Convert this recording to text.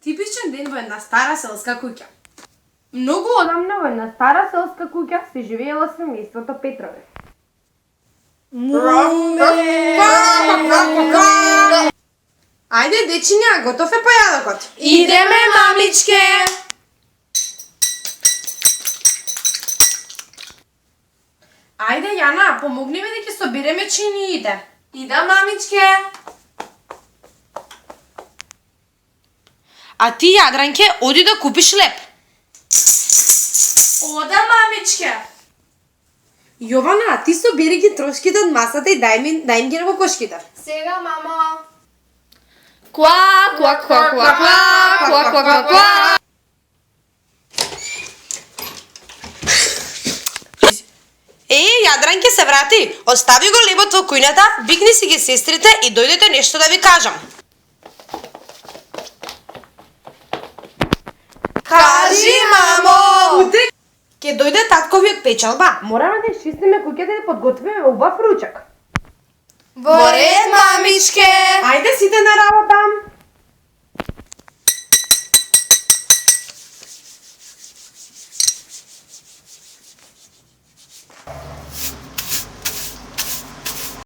Типичен ден во една стара селска куќа. Многу одамна во една стара селска куќа се живеело семејството Петрови. Ајде, дечиња, готов е појадокот. Идеме, мамичке! Ајде, Јана, помогни ми да ќе собереме чиниите. Ида, мамичке! А ти, Јадранке, оди да купиш леп. Ода, мамичке! Јована, ти собери ги трошките од масата и дај им ги на кокошките. Сега, мамо! Куа, куа, куа, куа, куа, куа, куа, куа, куа. Јадранке се врати. Остави го лебот во кујната, викни си ги сестрите и дојдете нешто да ви кажам. Кажи, мамо! Ке дојде таткови од печалба. Мораме да изчистиме куќата и да подготвиме убав ручак. Во ред, мамичке! Ајде сите на работа.